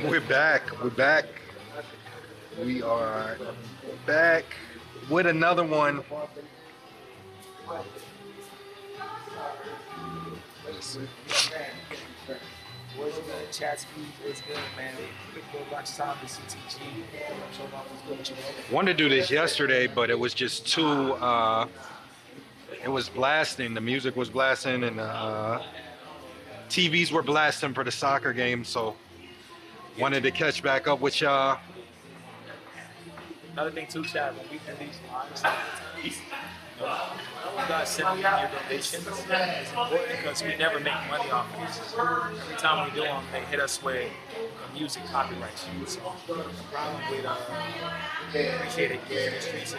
We're back. We're back. We are back with another one. What's good? Chat speed is good, man. Quick little lunchtime to CTG. Wanted to do this yesterday, but it was just too. It was blasting. The music was blasting, and TVs were blasting for the soccer game. So wanted to catch back up with y'all. Another thing too, Chad, when we do these lives, you guys send me your donations. It's important because we never make money off of these. Every time we do them, they hit us with music copyright shit. So the problem with appreciate it using the streets is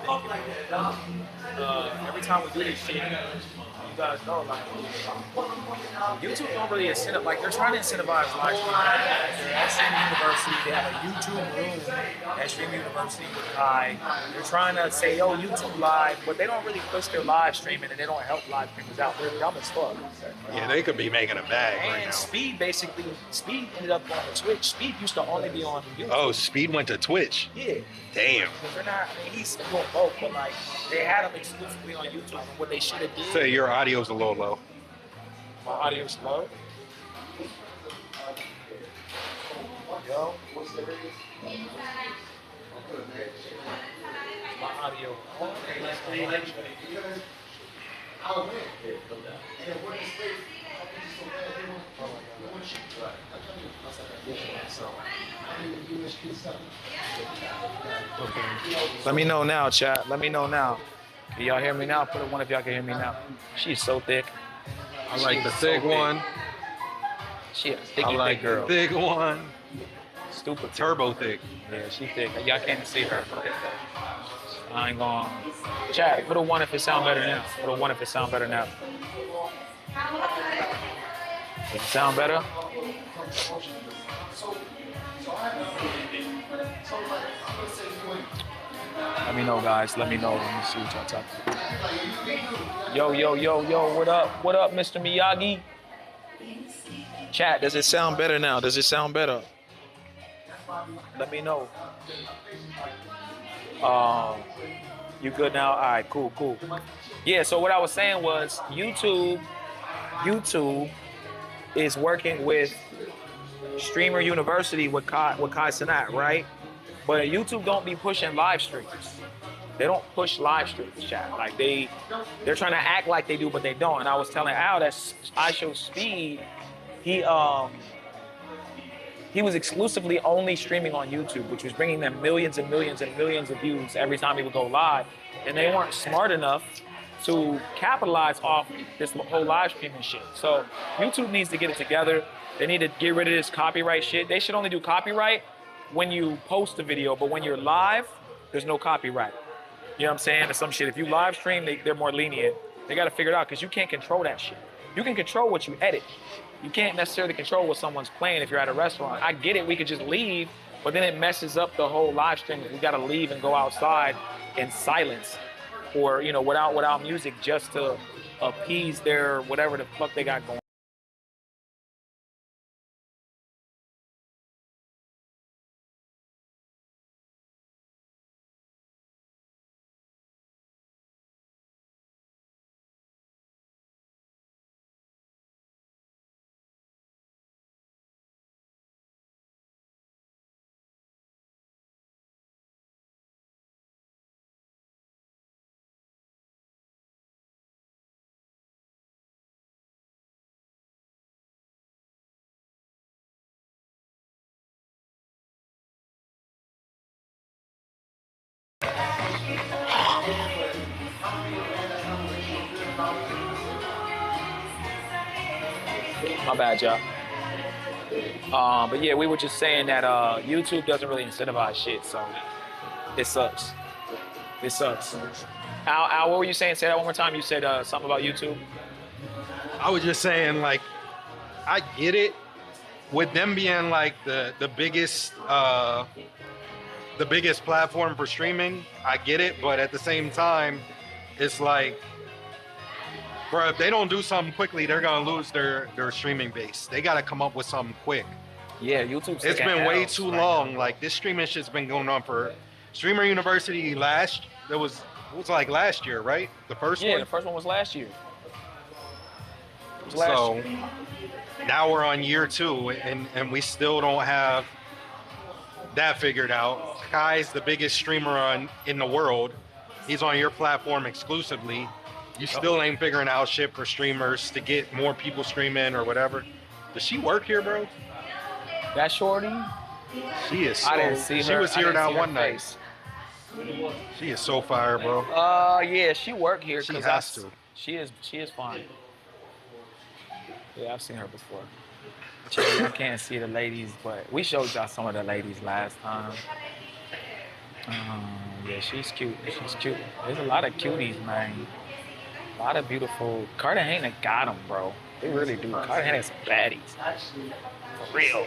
quality good. Thank you. Every time we do this shit, you guys know, like, YouTube don't really incentivize, like, they're trying to incentivize live streaming. They're at Stream University, they have a YouTube room at Stream University with Kai. They're trying to say, yo, YouTube live, but they don't really push their live streaming and they don't help live streamers out. They're dumb as fuck. Yeah, they could be making a bag right now. Speed ended up going to Twitch. Speed used to only be on YouTube. Oh, Speed went to Twitch? Yeah. Damn. They're not, I mean, he's doing both, but like, they had him exclusively on YouTube, and what they should have did. Say your audio's a little low. My audio's low? Yo, what's the biggest? My audio. Okay. Let me know now, chat. Let me know now. Can y'all hear me now? Put it one if y'all can hear me now. She's so thick. I like the thick one. She a thick I like thick girl. the thick one. Stupid. Turbo thick. Yeah, she thick. Y'all can't see her. I ain't gonna. Chat, put a one if it sound better now. Put a one if it sound better now. Does it sound better? Let me know, guys. Let me know. Let me see what y'all talking about. Yo. What up? What up, Mr. Miyagi? Chat, does it sound better now? Does it sound better? Let me know. You good now? All right, cool. Yeah, so what I was saying was YouTube is working with Streamer University with Kai Cenat, right? But YouTube don't be pushing live streams. They don't push live streams, chat. Like they're trying to act like they do, but they don't. And I was telling Al that I Show Speed, he was exclusively only streaming on YouTube, which was bringing them millions and millions and millions of views every time he would go live. And they weren't smart enough to capitalize off this whole live streaming shit. So YouTube needs to get it together. They need to get rid of this copyright shit. They should only do copyright when you post a video, but when you're live, there's no copyright. You know what I'm saying? Or some shit. If you live stream, they're more lenient. They got to figure it out because you can't control that shit. You can control what you edit. You can't necessarily control what someone's playing if you're at a restaurant. I get it, we could just leave, but then it messes up the whole live stream. We got to leave and go outside in silence or, you know, without music just to appease their whatever the fuck they got going. My bad, y'all. But yeah, we were just saying that YouTube doesn't really incentivize shit, so it sucks. It sucks. Al, what were you saying? Say that one more time. You said something about YouTube. I was just saying, like, I get it with them being like the biggest platform for streaming. I get it, but at the same time, it's like, bro, if they don't do something quickly, they're gonna lose their streaming base. They gotta come up with something quick. Yeah, YouTube's It's taking been way L's too right long. now. Like this streaming shit's been going on for Streamer University it was like last year, right? The first Yeah, one. the first one was last year. It was last So year. now we're on year 2, and we still don't have that figured out. Kai's the biggest streamer in the world. He's on your platform exclusively. You still ain't figuring out shit for streamers to get more people streaming or whatever. Does she work here, bro? That shorty, She is so, I didn't see her. She was I here didn't that see her one night. face. She is so fire, bro. Yeah, she worked here. She 'Cause has to. She is fine. Yeah, I've seen her before. I can't see the ladies, but we showed y'all some of the ladies last time. Yeah, she's cute. She's cute. There's a lot of cuties, man. A lot of beautiful. Cartagena got them, bro. They really do. Cartagena's some baddies. For real.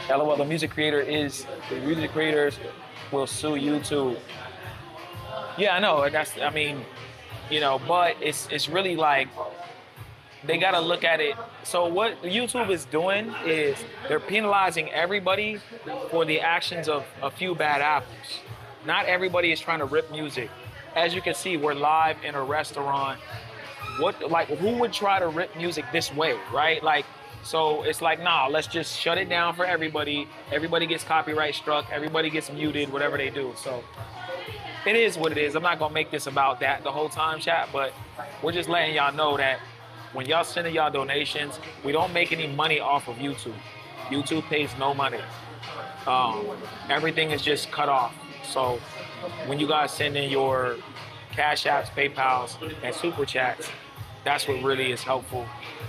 LOL, the music creators will sue YouTube. Yeah, I know. I mean, but it's really like they gotta look at it. So what YouTube is doing is they're penalizing everybody for the actions of a few bad apples. Not everybody is trying to rip music. As you can see, we're live in a restaurant. Who would try to rip music this way, right? Like, so it's like, nah, let's just shut it down for everybody. Everybody gets copyright struck. Everybody gets muted, whatever they do. So it is what it is. I'm not gonna make this about that the whole time, chat, but we're just letting y'all know that when y'all sending y'all donations, we don't make any money off of YouTube. YouTube pays no money. Everything is just cut off. So when you guys send in your Cash Apps, PayPals, and Super Chats, that's what really is helpful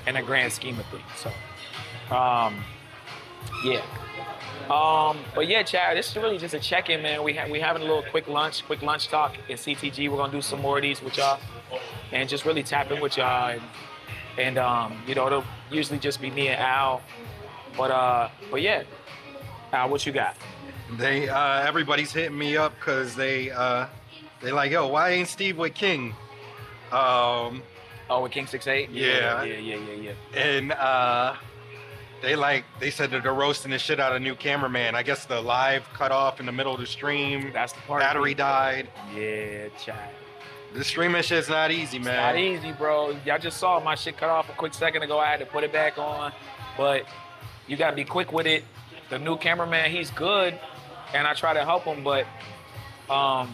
in the grand scheme of things. So, yeah. But yeah, Chad, this is really just a check-in, man. We having a little quick lunch talk in CTG. We're gonna do some more of these with y'all, and just really tap in with y'all. And it'll usually just be me and Al. But yeah, Al, what you got? They everybody's hitting me up because they like, yo, why ain't Steve with King? With King 68? Yeah. And they said that they're roasting the shit out of new cameraman. I guess the live cut off in the middle of the stream. That's the part. Battery died. Yeah, chat. The streaming shit's not easy, man. Not easy, bro. Y'all just saw my shit cut off a quick second ago. I had to put it back on, but you gotta be quick with it. The new cameraman, he's good, and I try to help him, but I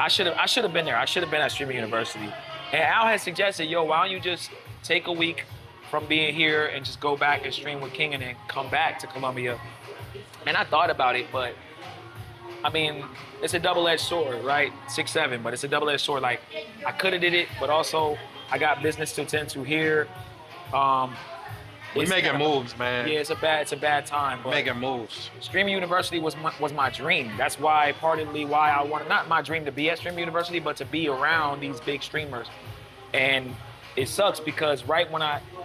should have been there. I should have been at Streaming University. And Al had suggested, yo, why don't you just take a week from being here and just go back and stream with King and then come back to Columbia. And I thought about it, but I mean, it's a double-edged sword, right? 6'7", but it's a double-edged sword. Like, I could have did it, but also I got business to attend to here. We making moves, man. Yeah, it's a bad time. But making moves. Streaming University was my dream. That's why, partly why I wanted, not my dream to be at Streaming University, but to be around these big streamers. And it sucks because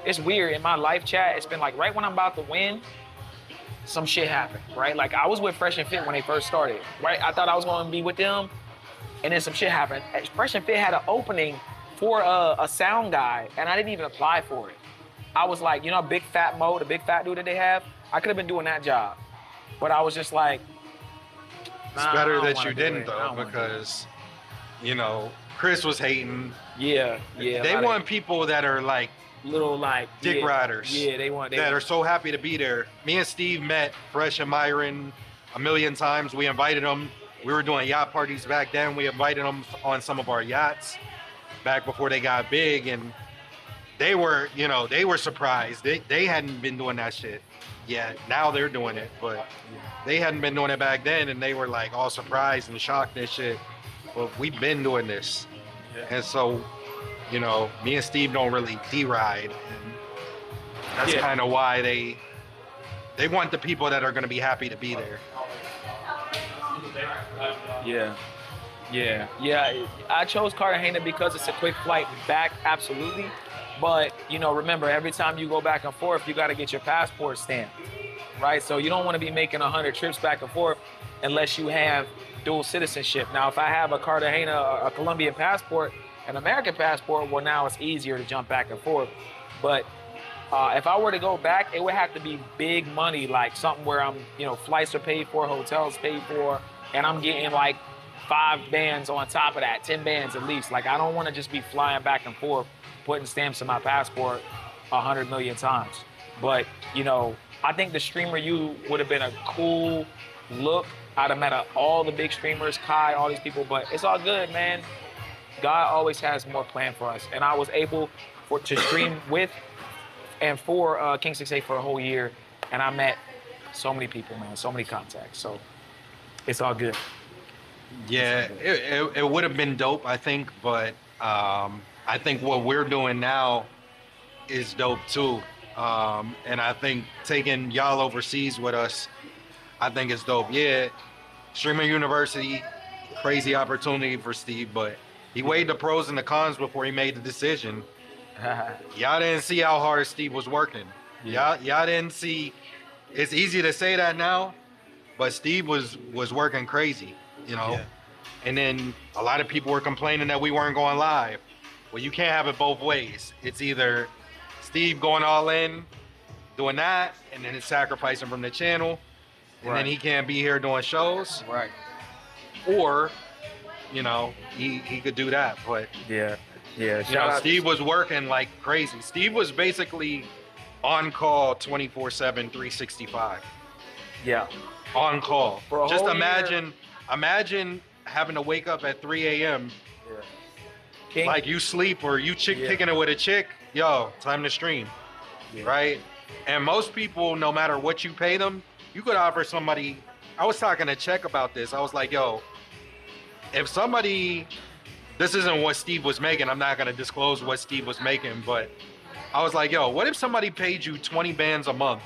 it's weird in my life chat, it's been like right when I'm about to win, some shit happened, right? Like I was with Fresh and Fit when they first started, right? I thought I was going to be with them, and then some shit happened. Fresh and Fit had an opening for a sound guy, and I didn't even apply for it. I was like, Big Fat Mo, the big fat dude that they have, I could have been doing that job. But I was just like, it's better that you didn't though, because, Chris was hating. Yeah. They want people that are like, little like dick riders. Yeah, they are so happy to be there. Me and Steve met Fresh and Myron a million times. We invited them. We were doing yacht parties back then. We invited them on some of our yachts back before they got big, and they were surprised. They hadn't been doing that shit yet. Now they're doing it, but they hadn't been doing it back then, and they were like all surprised and shocked and shit. Well, we've been doing this, and so. Me and Steve don't really D-ride, and that's kind of why they want the people that are going to be happy to be there. Yeah. I chose Cartagena because it's a quick flight back, absolutely. But, you know, remember, every time you go back and forth, you got to get your passport stamped, right? So you don't want to be making 100 trips back and forth unless you have dual citizenship. Now, if I have a Cartagena, a Colombian passport, an American passport, well, now it's easier to jump back and forth. But if I were to go back, it would have to be big money, like something where I'm, you know, flights are paid for, hotels paid for, and I'm getting like 5 bands on top of that, 10 bands at least. Like, I don't want to just be flying back and forth, putting stamps in my passport 100 million times. But, you know, I think the Streamer U would have been a cool look. I'd have met all the big streamers, Kai, all these people, but it's all good, man. God always has more planned for us. And I was able to stream with and for King 6A for a whole year, and I met so many people, man, so many contacts. So it's all good. Yeah, it would have been dope, I think, but I think what we're doing now is dope too. And I think taking y'all overseas with us, I think it's dope. Yeah, Streamer University, crazy opportunity for Steve, but he weighed the pros and the cons before he made the decision. Y'all didn't see how hard Steve was working. Y'all didn't see. It's easy to say that now, but Steve was working crazy, you know. Yeah. And then a lot of people were complaining that we weren't going live. Well, you can't have it both ways. It's either Steve going all in, doing that, and then it's sacrificing from the channel, and then he can't be here doing shows. Right. Or, you know, he could do that, but Yeah. you know, Steve was working like crazy. Steve was basically on call 24/7, 365. Yeah. On call. For a Just whole imagine having to wake up at 3 a.m. Yeah. King, like you sleep or you kicking it with a chick. Yo, time to stream, right? And most people, no matter what you pay them, you could offer somebody. I was talking to Check about this. I was like, yo, if somebody, this isn't what Steve was making. I'm not gonna disclose what Steve was making, but I was like, yo, what if somebody paid you 20 bands a month,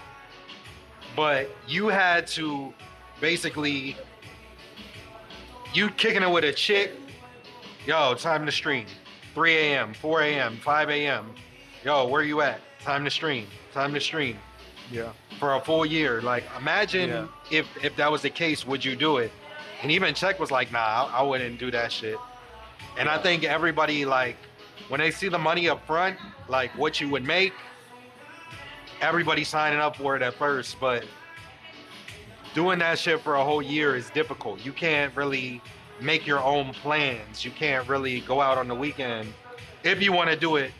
but you had to basically, you kicking it with a chick, yo, time to stream. 3 a.m., 4 a.m., 5 a.m. Yo, where you at? Time to stream. Time to stream. Yeah. For a full year. Like, imagine if that was the case, would you do it? And even Check was like, nah, I wouldn't do that shit. And I think everybody, like, when they see the money up front, like what you would make, everybody's signing up for it at first. But doing that shit for a whole year is difficult. You can't really make your own plans. You can't really go out on the weekend if you want to do it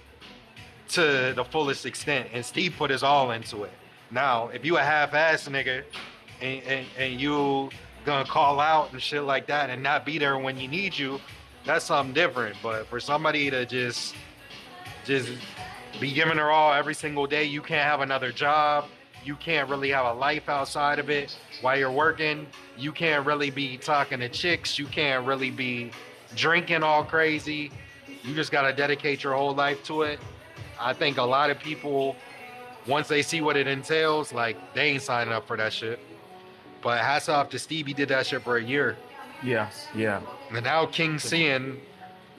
to the fullest extent. And Steve put his all into it. Now, if you a half-ass nigga and you gonna call out and shit like that and not be there when you need you, that's something different. But for somebody to just be giving her all every single day, you can't have another job. You can't really have a life outside of it while you're working. You can't really be talking to chicks. You can't really be drinking all crazy. You just got to dedicate your whole life to it. I think a lot of people, once they see what it entails, like, they ain't signing up for that shit. But hats off to Steve. He did that shit for a year. Yeah. Yeah. And now King's seeing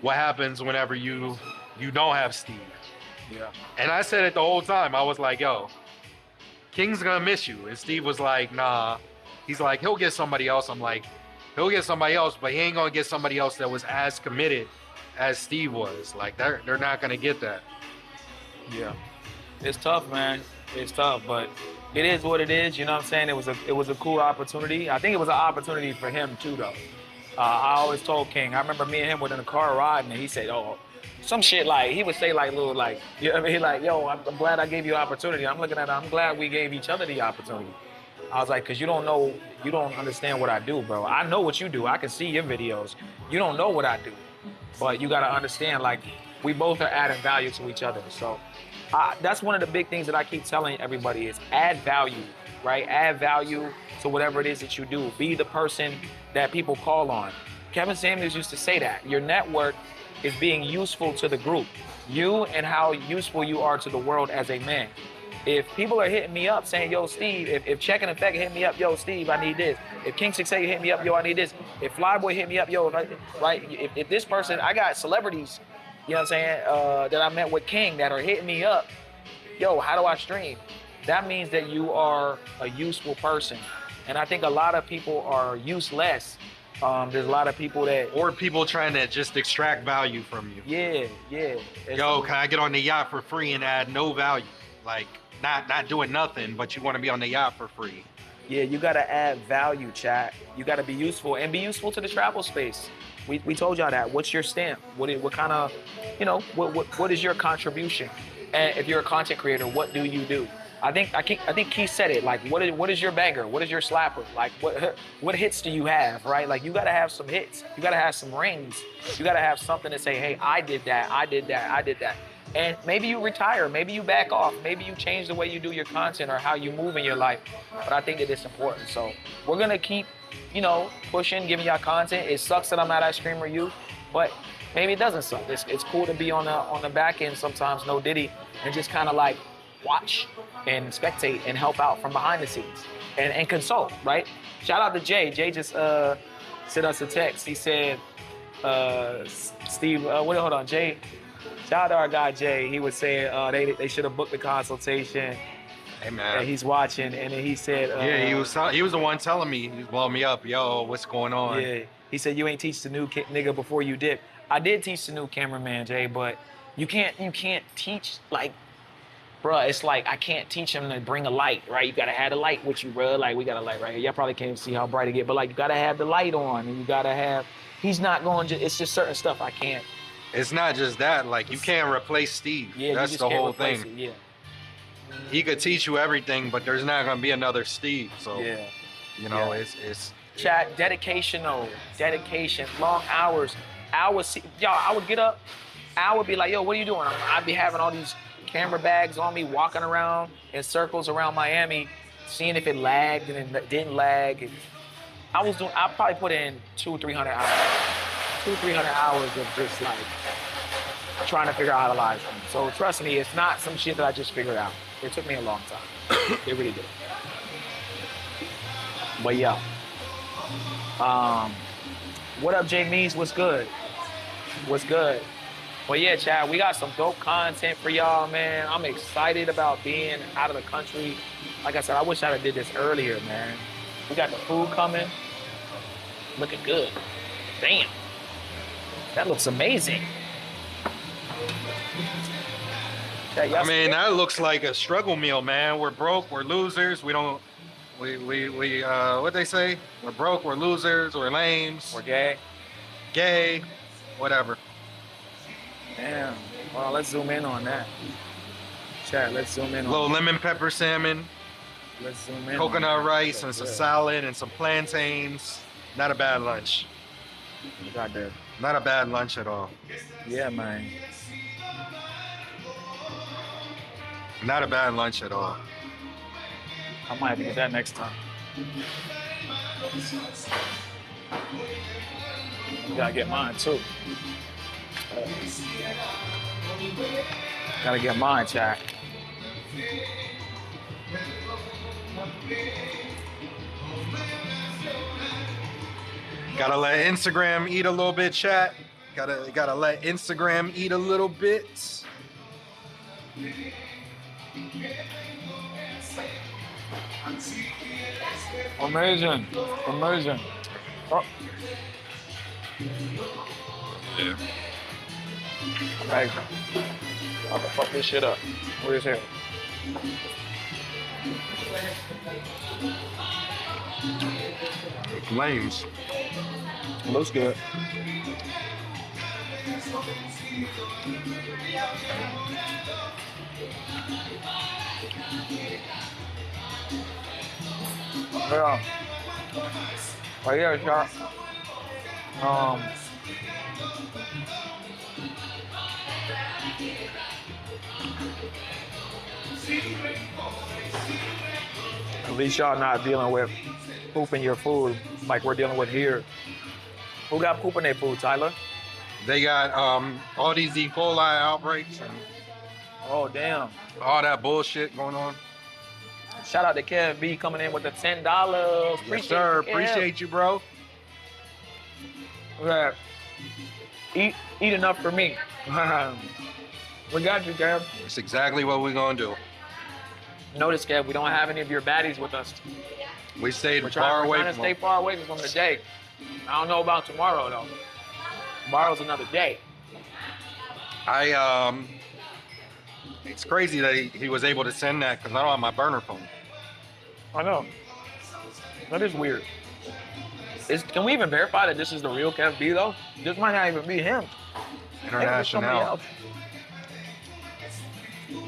what happens whenever you don't have Steve. Yeah. And I said it the whole time. I was like, yo, King's gonna miss you. And Steve was like, nah. He's like, he'll get somebody else. I'm like, he'll get somebody else, but he ain't gonna get somebody else that was as committed as Steve was. Like, they're not gonna get that. Yeah. It's tough, man. It's tough, but it is what it is. You know what I'm saying? It was a cool opportunity. I think it was an opportunity for him too, though. I always told King. I remember me and him were in the car riding, and he said, "Oh, some shit like," he would say like little like, you know what I mean? He like, "Yo, I'm glad I gave you an opportunity." I'm looking at it, I'm glad we gave each other the opportunity. I was like, "Cause you don't know, you don't understand what I do, bro. I know what you do. I can see your videos. You don't know what I do, but you gotta understand, like, we both are adding value to each other." So that's one of the big things that I keep telling everybody is add value, right? Add value to whatever it is that you do. Be the person that people call on. Kevin Samuels used to say that. Your network is being useful to the group. You and how useful you are to the world as a man. If people are hitting me up saying, yo, Steve, if Check and Effect hit me up, yo, Steve, I need this. If King 6A hit me up, yo, I need this. If Flyboy hit me up, yo, right? If this person, I got celebrities you know what I'm saying, that I met with King that are hitting me up. Yo, how do I stream? That means that you are a useful person. And I think a lot of people are useless. There's a lot of people that, Or people trying to just extract value from you. yeah. Yo, can I get on the yacht for free and add no value? Like not doing nothing, but you want to be on the yacht for free. Yeah, you gotta add value, chat. You gotta be useful and be useful to the travel space. We told y'all that. What's your stamp? What kind of, what is your contribution? And if you're a content creator, what do you do? I think Keith said it. Like, what is your banger? What is your slapper? Like, what hits do you have? Right? Like, you gotta have some hits. You gotta have some rings. You gotta have something to say, hey, I did that. I did that. I did that. And maybe you retire, maybe you back off, maybe you change the way you do your content or how you move in your life. But I think it is important. So we're gonna keep, pushing, giving y'all content. It sucks that I'm not at Streamer Youth, but maybe it doesn't suck. It's cool to be on the back end sometimes, no Diddy, and just kind of like watch and spectate and help out from behind the scenes and consult, right? Shout out to Jay. Jay just sent us a text. He said, Steve, hold on, Jay. Shout out to our guy Jay. He was saying they should have booked the consultation. Hey man, he's watching, and then he said, yeah, he was the one telling me, he was blowing me up. Yo, what's going on? Yeah, he said you ain't teach the new nigga before you dip. I did teach the new cameraman Jay, but you can't teach like, bruh. It's like I can't teach him to bring a light, right? You gotta have the light with you, bruh. Like we got a light right here. Y'all probably can't see how bright it get, but like you gotta have the light on, and you gotta have. He's not going. It's just certain stuff I can't. It's not just that, like you can't replace Steve. Yeah, that's the whole thing. It, yeah. He could teach you everything, but there's not gonna be another Steve. So yeah, it's chat dedication, long hours. I would get up, I would be like, yo, what are you doing? I'd be having all these camera bags on me, walking around in circles around Miami, seeing if it lagged and it didn't lag. And I probably put in 200-300 hours of just like trying to figure out how to live stream. So trust me, it's not some shit that I just figured out. It took me a long time. It really did. But yeah. What up, Jay Mees? What's good? What's good? Well, yeah, Chad, we got some dope content for y'all, man. I'm excited about being out of the country. Like I said, I wish I'd have did this earlier, man. We got the food coming. Looking good. Damn. That looks amazing. I mean, that looks like a struggle meal, man. We're broke, we're losers. We what they say? We're broke, we're losers, we're lames. We're gay. Gay, whatever. Damn. Well, let's zoom in on that. Chat, let's zoom in on little lemon pepper salmon. Let's zoom in. Coconut rice and some salad and some plantains. Not a bad lunch. Got that. Not a bad lunch at all. Yeah, man. Not a bad lunch at all. I might have to get that next time. Gotta get mine too. Gotta get mine, chat. Gotta let Instagram eat a little bit, chat. Gotta let Instagram eat a little bit. Amazing. Amazing. Oh. Yeah. Amazing. I'm gonna fuck this shit up. Where's here? Lames. Looks good. Yeah. Right here, shot. At least y'all not dealing with poop in your food like we're dealing with here. Who got poop in their food, Tyler? They got all these E. coli outbreaks and Oh, damn. all that bullshit going on. Shout out to Kevin B coming in with the $10. Yes, sir. Appreciate you, bro. Okay. Eat enough for me. We got you, Kev. It's exactly what we're gonna do. Notice, Kev, we don't have any of your baddies with us. We stayed We're far away trying to from stay them. far away from them today. I don't know about tomorrow though. Tomorrow's another day. It's crazy that he was able to send that because I don't have my burner phone. I know. That is weird. Can we even verify that this is the real Kev B though? This might not even be him. International.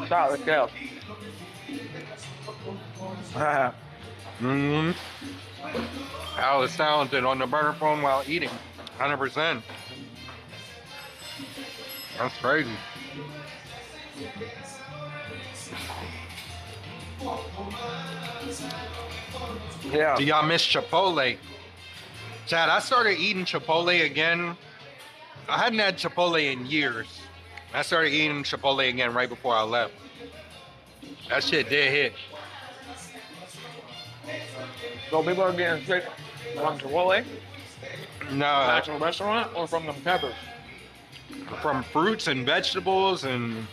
Shout out to Kev. Al is talented on the burner phone while eating. 100%. That's crazy. Yeah. Do y'all miss Chipotle? Chad, I started eating Chipotle again. I hadn't had Chipotle in years. I started eating Chipotle again right before I left. That shit did hit. So people are getting sick from Chipotle, No, actual restaurant, or from them peppers? from fruits and vegetables and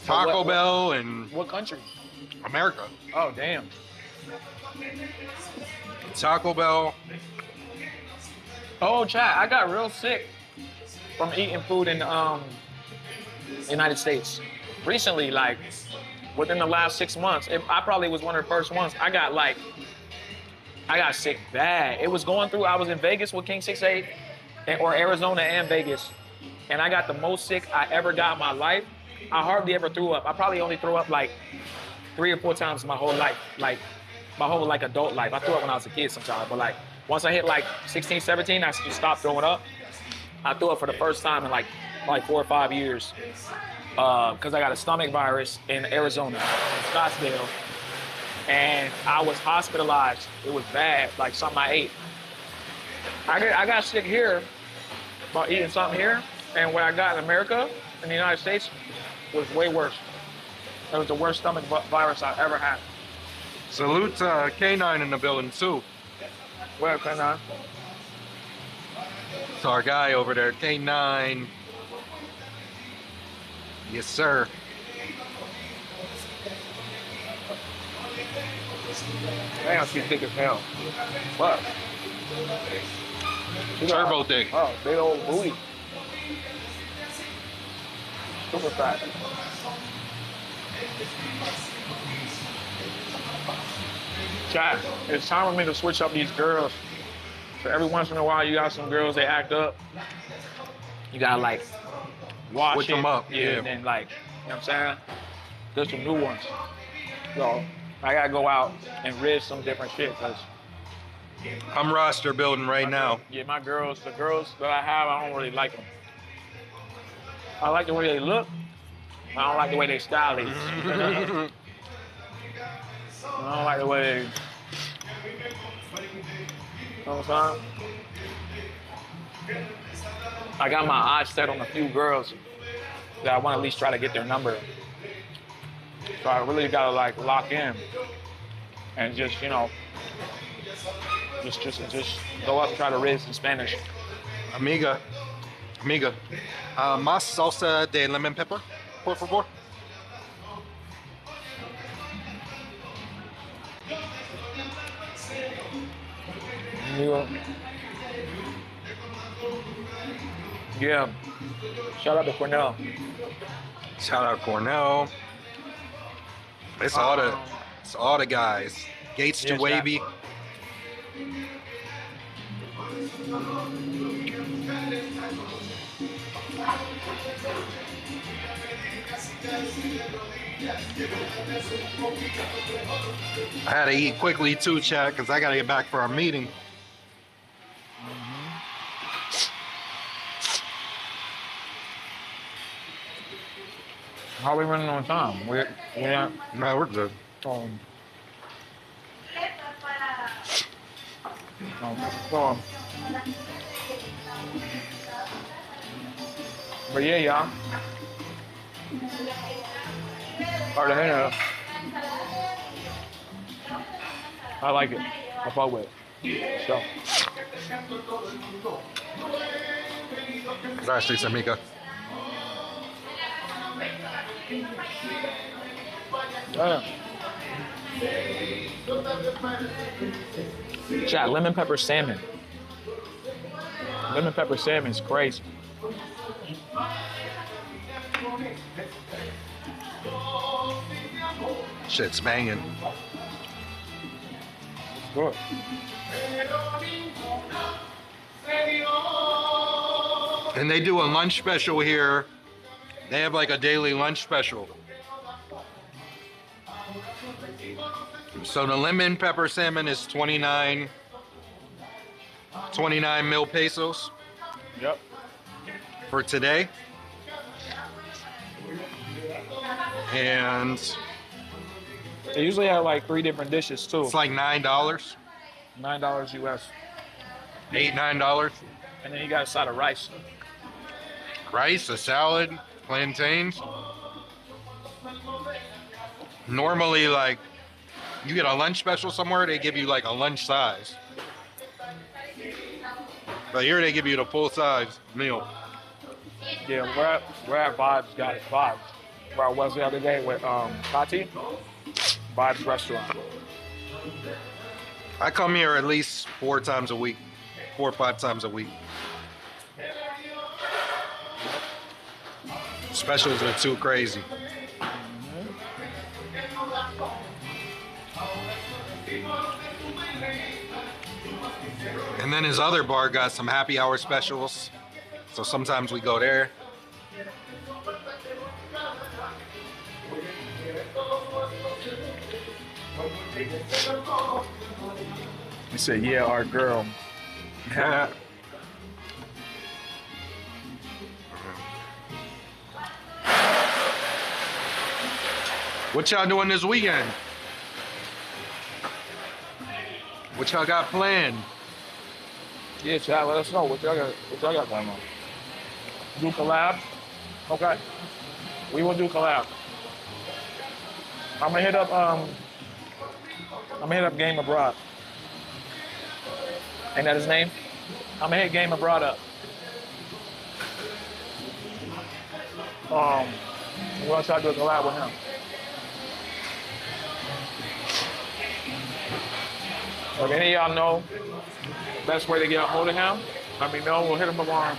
Taco Bell and What country? America. Oh, damn. Taco Bell. Oh, Chad, I got real sick from eating food in United States. Recently, like, within the last 6 months, I probably was one of the first ones. I got sick bad. It was going through, I was in Vegas with King 68, or Arizona and Vegas, and I got the most sick I ever got in my life. I hardly ever threw up. I probably only threw up like 3 or 4 times my whole life, like my whole like adult life. I threw up when I was a kid sometimes, but like once I hit like 16, 17, I just stopped throwing up. I threw up for the first time in like 4 or 5 years because I got a stomach virus in Arizona, in Scottsdale, and I was hospitalized. It was bad, like something I ate. I got sick here about eating something here, and what I got in America, in the United States, was way worse. It was the worst stomach virus I've ever had. Salute to K9 in the building too. Where can I? It's our guy over there, K9. Yes, sir. Damn, she's thick as hell. What? Turbo dick. Oh, big old booty. Super fat. Chat, it's time for me to switch up these girls. So every once in a while, you got some girls, they act up. You gotta like wash Switch it. them up, yeah. And then like, you know what I'm saying? There's some new ones. So I gotta go out and rid some different shit, cause I'm roster building right now. yeah, the girls that I have, I don't really like them. I like the way they look. I don't like the way they style is. I don't like the way they, you know what I'm saying? I got my eyes set on a few girls that I want to at least try to get their number. So I really gotta like lock in and just, you know, just go up and try to rid some Spanish. Amiga. Más salsa de lemon pepper, por favor. Yeah. Shout out to Cornell. Shout out Cornell. It's all the guys. Gates to Yes, Wavy. I had to eat quickly too, chat, because I got to get back for our meeting. How are we running on time? We're not. No, we're good. But yeah, y'all. Cartagena. I like it. I fuck with it. So. Gracias, amiga. Yeah. Chat, lemon pepper salmon. Lemon pepper salmon is crazy. Shit's banging. Good. And they do a lunch special here. They have like a daily lunch special. So the lemon pepper salmon is 29 mil pesos Yep. for today. And They usually have like 3 different dishes too. it's like $9, $9 US. $9. And then you got a side of rice. Rice, a salad, plantains. Normally, like, you get a lunch special somewhere, they give you like a lunch size. But here they give you the full size meal. Yeah, we're at Vibes, got it. Vibes. Where I was the other day with Tati. Vibes restaurant. I come here at least 4 times a week, 4 or 5 times a week. Specials are too crazy. And then his other bar got some happy hour specials. So sometimes we go there. He said, yeah, our girl. Yeah. What y'all doing this weekend? What y'all got planned? Yeah, chat, let us know what y'all got going on. Do collab? Okay. We will do collab. I'm gonna hit up Game Abroad. Ain't that his name? I'm gonna hit Game Abroad up. We're gonna try to do a collab with him. If any of y'all know the best way to get a hold of him, let me know. We'll hit him up on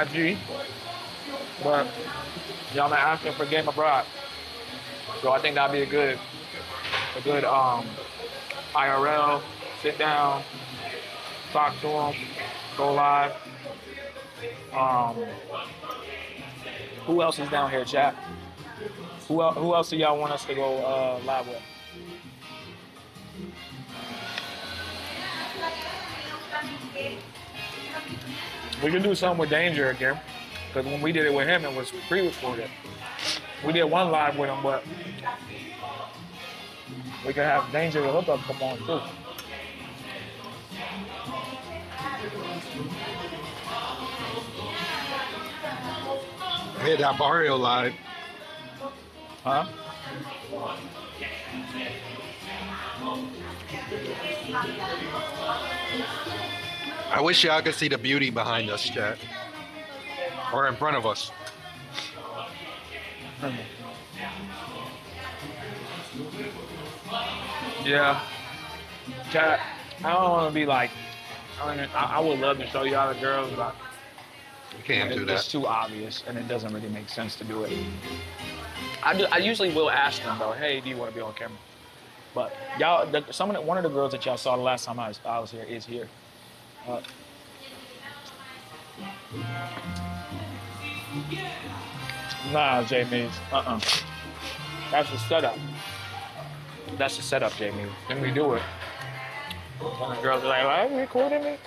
IG. But y'all been asking for Game Abroad. So I think that'd be a good IRL, sit down, talk to him, go live. Who else is down here, chat? Who else do y'all want us to go live with? We can do something with Danger again, because when we did it with him, it was pre-recorded. We did one live with him, but we can have Danger the hookup come on too. Hey, that Barrio live. Huh? I wish y'all could see the beauty behind us, chat. Or in front of us. Yeah. Chat, I don't want to be like, I would love to show y'all the girls, but You can't do it's that. too obvious, and it doesn't really make sense to do it. I usually will ask them though, hey, do you want to be on camera? But y'all, one of the girls that y'all saw the last time I was here is here. Nah, Jamie. That's the setup. That's the setup, Jamie. Then we do it. When the girls are like, are you recording me?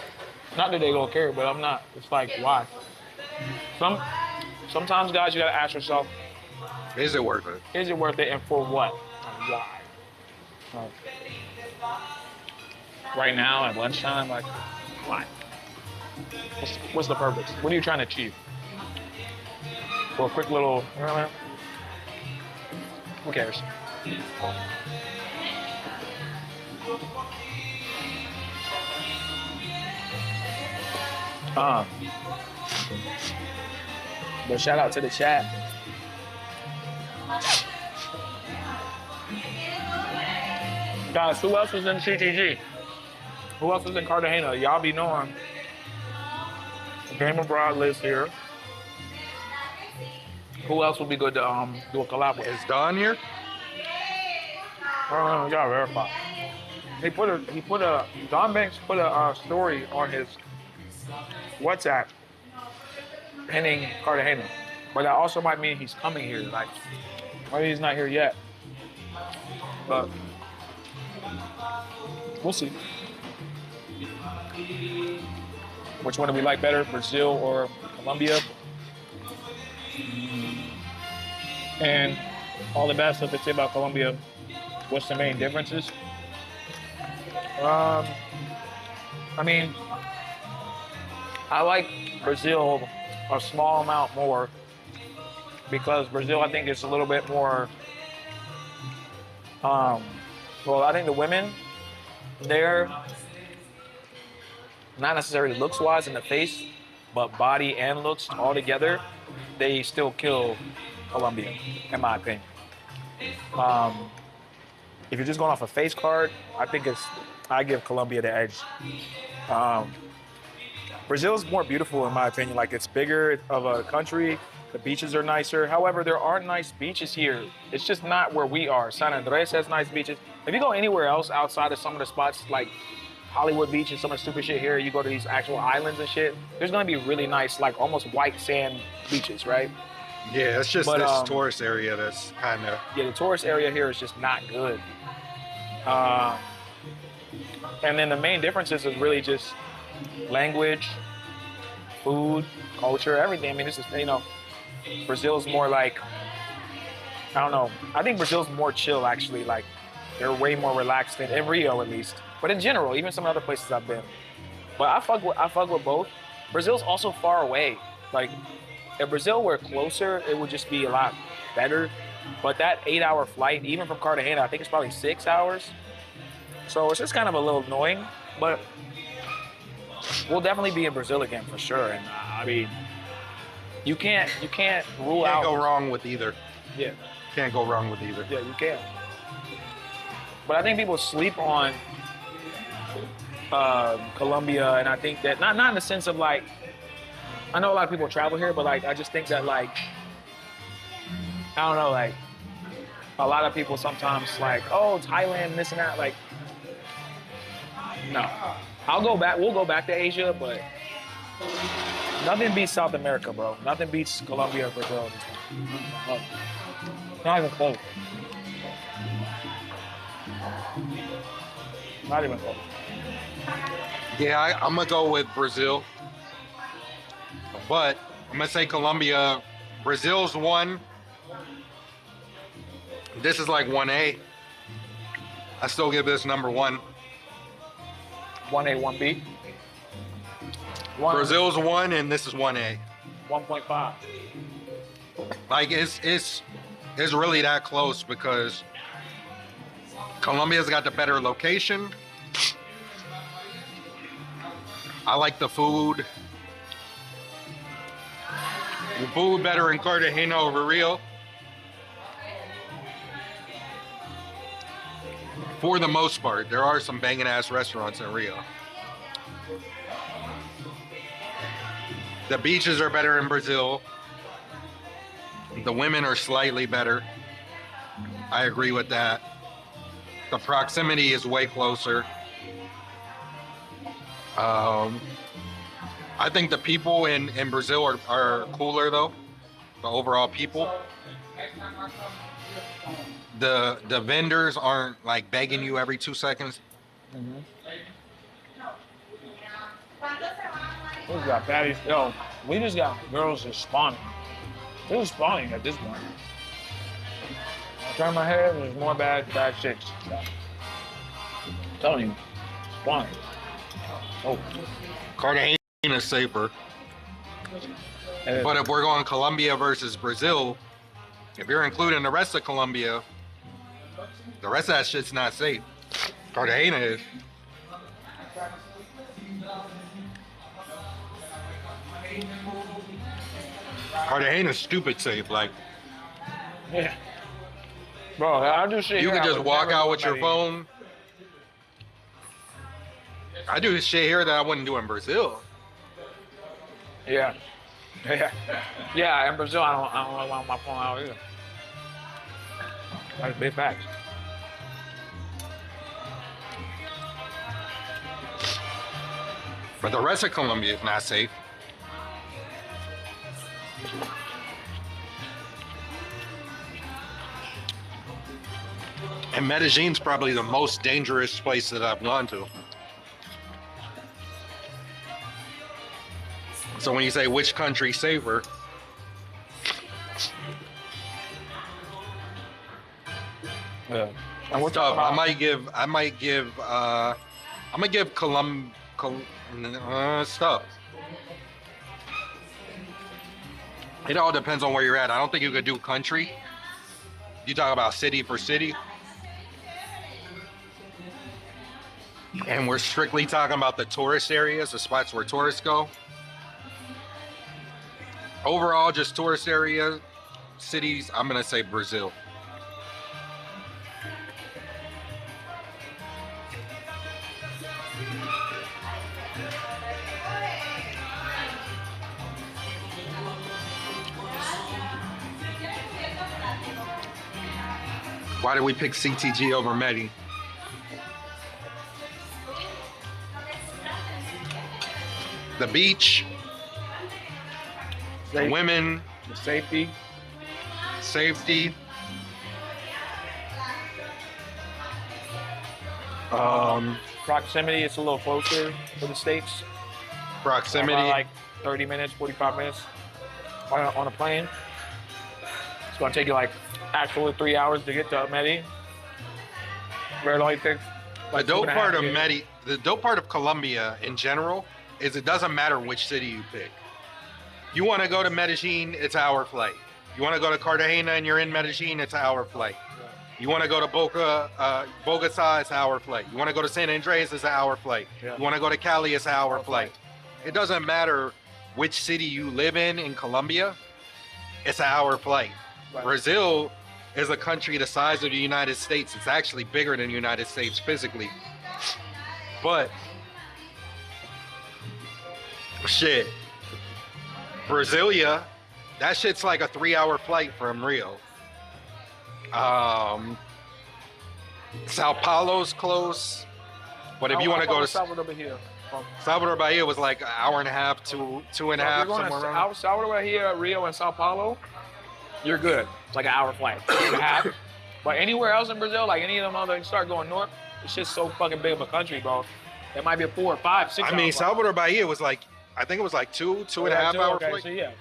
Not that they don't care, but I'm not. It's like, why? Sometimes, guys, you gotta ask yourself, Is it worth it? is it worth it, and for what? And why? Right now, at lunchtime, like, why? What's the purpose? What are you trying to achieve? For a quick little, who cares? Um, but shout out to the chat. Guys, who else was in CTG? Who else was in Cartagena? Y'all be knowing. Game Abroad list here. Who else would be good to do a collab with? Is Don here? Y'all verify. Don Banks put a story on his WhatsApp pinning Cartagena. But that also might mean he's coming here. Like, maybe he's not here yet. But we'll see. Which one do we like better, Brazil or Colombia? And all the bad stuff they say about Colombia, what's the main differences? I mean, I like Brazil a small amount more because Brazil, I think, is a little bit more, well, I think the women there, not necessarily looks-wise in the face, but body and looks all together, they still kill Colombia, in my opinion. If you're just going off a face card, I give Colombia the edge. Brazil's more beautiful, in my opinion. Like, it's bigger of a country. The beaches are nicer. However, there are nice beaches here. It's just not where we are. San Andres has nice beaches. If you go anywhere else outside of some of the spots like Hollywood Beach and some of the stupid shit here, you go to these actual islands and shit, there's gonna be really nice, like almost white sand beaches, right? Yeah, it's just this tourist area that's kind of... Yeah, the tourist area here is just not good. And then the main differences is really just language, food, culture, everything. I mean, this is, Brazil's more like, I don't know. I think Brazil's more chill, actually. Like, they're way more relaxed than in Rio, at least. But in general, even some other places I've been. But I fuck with both. Brazil's also far away. Like, if Brazil were closer, it would just be a lot better. But that 8-hour flight, even from Cartagena, I think it's probably 6 hours. So it's just kind of a little annoying. But we'll definitely be in Brazil again for sure. And I mean, you can't rule out. Can't go wrong with either. Yeah. Can't go wrong with either. Yeah, you can't. But I think people sleep on Colombia, and I think that not in the sense of like, I know a lot of people travel here, but like I just think that like, I don't know, like a lot of people sometimes like, oh, Thailand, this and that, like, no. We'll go back to Asia, but nothing beats South America, bro. Nothing beats Colombia or Brazil. Not even close. Not even close. Yeah, I'm going to go with Brazil. But I'm going to say Colombia. Brazil's 1. This is like 1A. I still give this number 1. 1A, 1B? Brazil's 1 and this is 1A. 1.5. Like, it's really that close because Colombia's got the better location. I like the food. The food better in Cartagena over Rio. For the most part, there are some banging ass restaurants in Rio. The beaches are better in Brazil. The women are slightly better. I agree with that. The proximity is way closer. I think the people in Brazil are cooler though. The overall people. The vendors aren't like begging you every 2 seconds. Mm-hmm. We just got baddies. Yo, we just got girls just spawning. They're just spawning at this point. I turn my head and there's more bad chicks. I'm telling you, spawning. Oh. Cartagena's safer. But if we're going Colombia versus Brazil, if you're including the rest of Colombia, the rest of that shit's not safe. Cartagena is. Cartagena's stupid safe. Like, Yeah. Bro, I do shit you here. can I just would walk never out do with in your Medellin. phone. I do this shit here that I wouldn't do in Brazil. Yeah. Yeah. Yeah, in Brazil, I don't really want my phone out either. That's big facts. But the rest of Colombia is not safe. And Medellin's probably the most dangerous place that I've gone to. So when you say which country safer, Yeah. And we're it's talking tough. about, I'm gonna give stuff. It all depends on where you're at. I don't think you could do country. You talk about city for city. And we're strictly talking about the tourist areas, the spots where tourists go. Overall, just tourist area, cities, I'm gonna say Brazil. Why did we pick CTG over Medi? The beach, the safe, women, the safety. safety. Proximity, it's a little closer to the States. Proximity. About like 30 minutes, 45 minutes on a plane. It's gonna take you like actually 3 hours to get to Medi. Where it only takes like The dope 2.5 part of years. the dope part of Colombia in general is it doesn't matter which city you pick. You want to go to Medellin, it's an hour flight. You want to go to Cartagena and you're in Medellin, it's an hour flight. You want to go to Bogota, it's an hour flight. You want to go to San Andres, it's an hour flight. Yeah. You want to go to Cali, it's an hour flight. It doesn't matter which city you live in Colombia, it's an hour flight. Right. Brazil is a country the size of the United States. It's actually bigger than the United States physically. But shit, Brasilia, that shit's like a 3-hour flight from Rio. Sao Paulo's close, but if you want to go to Salvador Bahia. Salvador Bahia, was like an hour and a half to 2.5, somewhere around. Salvador Bahia, Rio, and Sao Paulo, you're good. It's like an hour flight. But anywhere else in Brazil, like any of them other, you start going north, it's just so fucking big of a country, bro. It might be a 4 or 5, 6 I hour mean, flight. Salvador Bahia was like, I think it was like two and a half hour okay, flight. so yeah.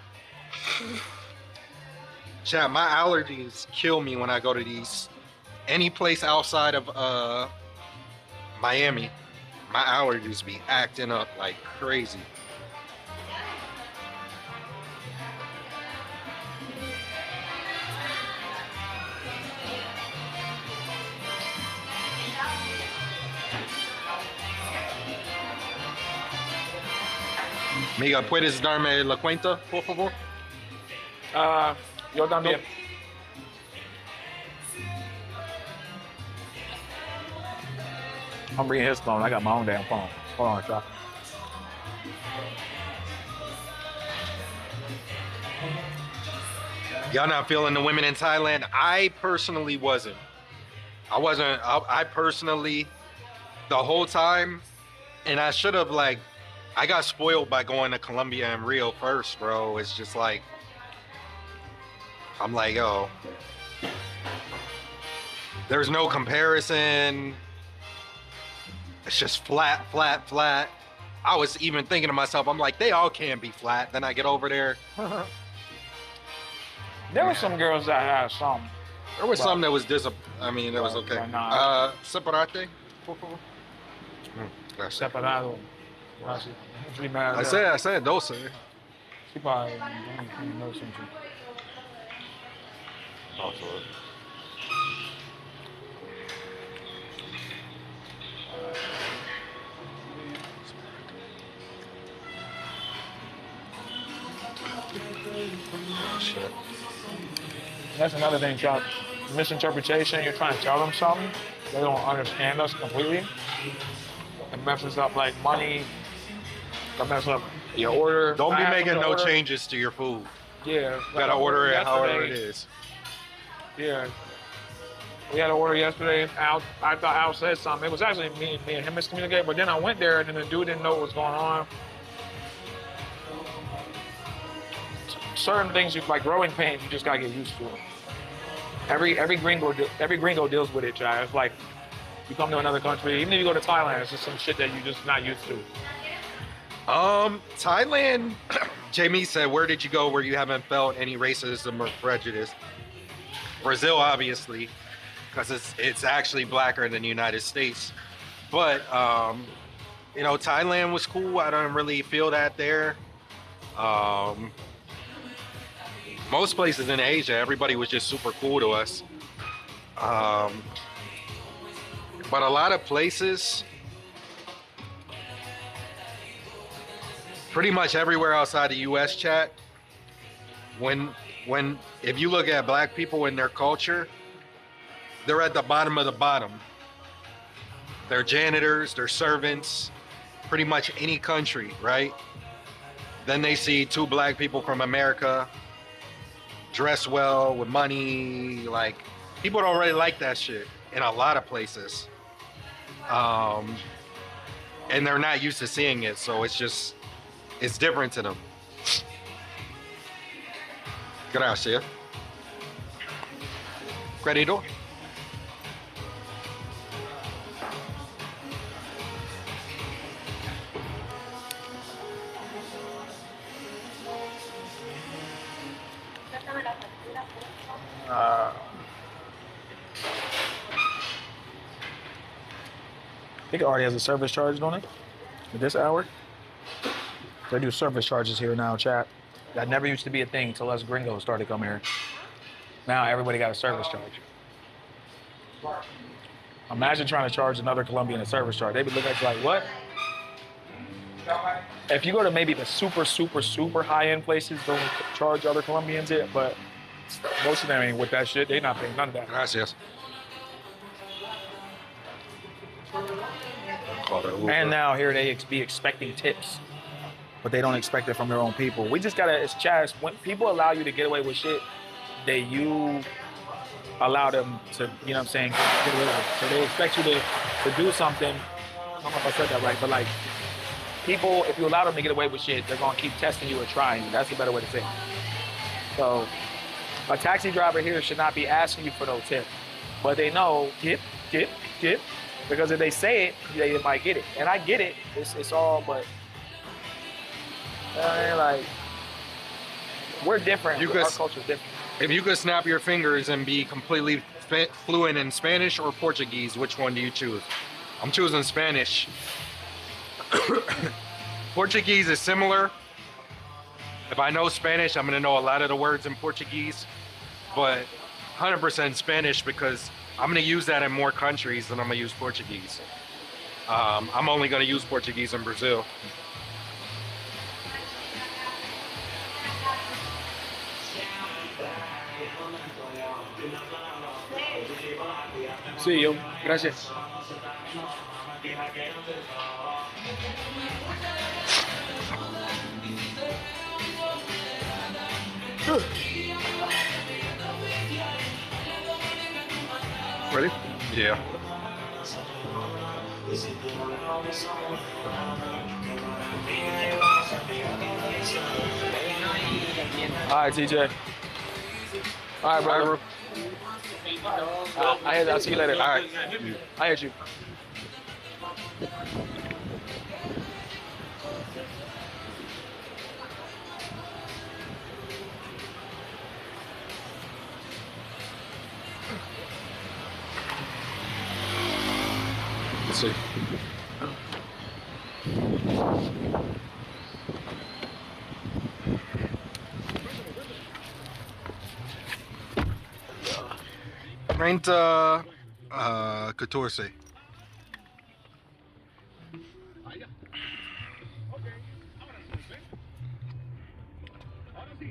Chat, my allergies kill me when I go to any place outside of Miami. My allergies be acting up like crazy. Amiga, ¿puedes darme la cuenta, por favor? Yo también. I'm bringing his phone. I got my own damn phone. Hold on, y'all. Y'all not feeling the women in Thailand? I personally wasn't. I personally, the whole time, and I should have I got spoiled by going to Colombia and Rio first, bro. It's just like, I'm like, yo, there's no comparison. It's just flat, flat, flat. I was even thinking to myself, I'm like, they all can be flat. Then I get over there. There were some girls that had some. There was some that was that was okay. Nah. Separate, por favor. Gracias. Separado. I said 12. Sí, para no sé. Shit. That's another thing, Chuck. Misinterpretation. You're trying to tell them something. They don't understand us completely. It messes up like money. It messes up your order. Don't be I had making something to no order. changes to your food. Yeah. You gotta order it however it yesterday. is. Yeah. We had an order yesterday. I thought Al said something. It was actually me and him miscommunicating. But then I went there and then the dude didn't know what was going on. Certain things, like growing pains, you just gotta get used to. Every gringo deals with it, Chad. It's like you come to another country, even if you go to Thailand, it's just some shit that you're just not used to. Thailand. Jamie said, "Where did you go where you haven't felt any racism or prejudice?" Brazil, obviously, because it's actually blacker than the United States. But Thailand was cool. I don't really feel that there. Most places in Asia, everybody was just super cool to us. But a lot of places, pretty much everywhere outside the U.S. chat, if you look at black people in their culture, they're at the bottom of the bottom. They're janitors, they're servants, pretty much any country, right? Then they see two black people from America dress well with money. Like, people don't really like that shit in a lot of places. And they're not used to seeing it, so it's different to them. Gracias. Querido. I think it already has a service charge on it at this hour. They do service charges here now, chat. That never used to be a thing until us gringos started coming here. Now everybody got a service charge. Imagine trying to charge another Colombian a service charge. They'd be looking at you like, what? If you go to maybe the super, super, super high-end places, don't charge other Colombians it, but most of them ain't with that shit. They not paying none of that. Gracias. And now here they be expecting tips, but they don't expect it from their own people. We just gotta, it's Chaz, when people allow you to get away with shit, you allow them to, you know what I'm saying, get away with it. So they expect you to do something. I don't know if I said that right, but like, people, if you allow them to get away with shit, they're gonna keep testing you or trying you. That's the better way to say it. So a taxi driver here should not be asking you for no tip, but they know, tip. Because if they say it, they might get it. And I get it. It's all, but like, we're different. Our culture's different. If you could snap your fingers and be completely fluent in Spanish or Portuguese, which one do you choose? I'm choosing Spanish. Portuguese is similar. If I know Spanish, I'm gonna know a lot of the words in Portuguese, but 100% Spanish because I'm gonna use that in more countries than I'm gonna use Portuguese. I'm only gonna use Portuguese in Brazil. See you. Gracias. Ready? Yeah. All right, TJ. All right, brother. I'll see you later. All right. I hit you. Let's see. Treinta, 14.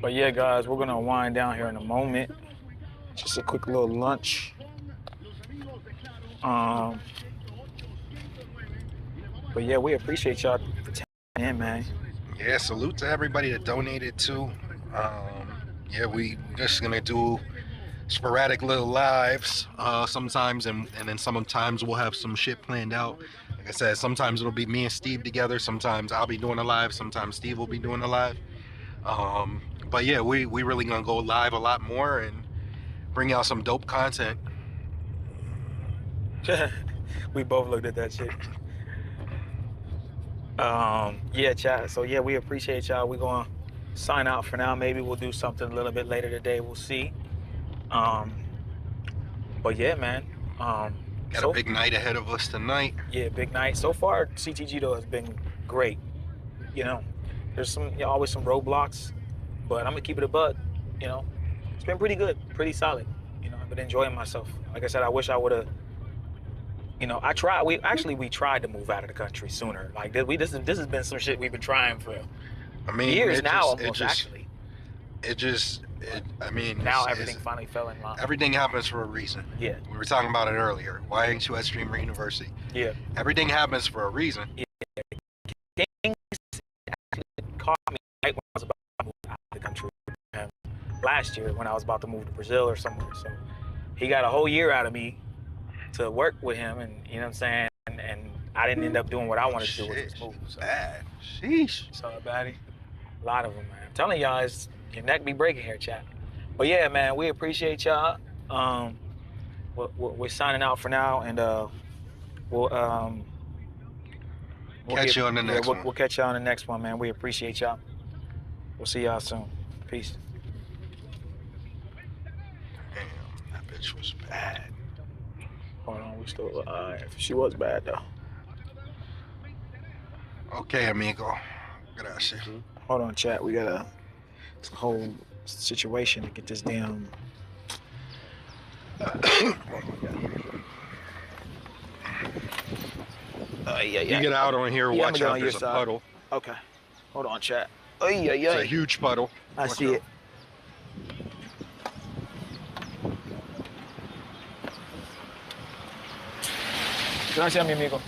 But yeah, guys, we're gonna wind down here in a moment. Just a quick little lunch. Um, but yeah, we appreciate y'all for tapping in, man. Yeah, salute to everybody that donated too. Yeah, we just gonna do sporadic little lives sometimes, and then sometimes we'll have some shit planned out. Like I said, sometimes it'll be me and Steve together. Sometimes I'll be doing a live. Sometimes Steve will be doing a live. But yeah, we really gonna go live a lot more and bring out some dope content. We both looked at that shit. Yeah, chat. So yeah, we appreciate y'all. We're gonna sign out for now. Maybe we'll do something a little bit later today. We'll see. But yeah, man. Got a big night ahead of us tonight. Yeah, big night. So far, CTG though has been great. You know, there's always some roadblocks, but I'm gonna keep it a bud. You know, it's been pretty good, pretty solid. You know, I've been enjoying myself. Like I said, I wish I would have. You know, I tried. We tried to move out of the country sooner. Like this has been some shit we've been trying for years now, actually. I mean, now everything finally fell in line. Everything happens for a reason. Yeah. We were talking about it earlier. Why ain't you at Streamer University? Yeah. Everything happens for a reason. Yeah. Things actually caught me right when I was about to move out of the country last year when I was about to move to Brazil or somewhere. So he got a whole year out of me to work with him, and you know what I'm saying. And I didn't end up doing what I wanted to do, which was move. So. Bad. Sheesh. So baddie. A lot of them, man. I'm telling y'all, your neck be breaking here, chat. But yeah, man, we appreciate y'all. We're signing out for now, and we'll catch you on the next one. We'll catch y'all on the next one, man. We appreciate y'all. We'll see y'all soon. Peace. Damn, that bitch was bad. Hold on, we still alive. She was bad though. Okay, amigo. Gracias. Hold on, chat. We got a whole situation to get this damn. You get out on here, watch out, there's a puddle. Okay. Hold on, chat. It's a huge puddle. I see it. Gracias, mi amigo.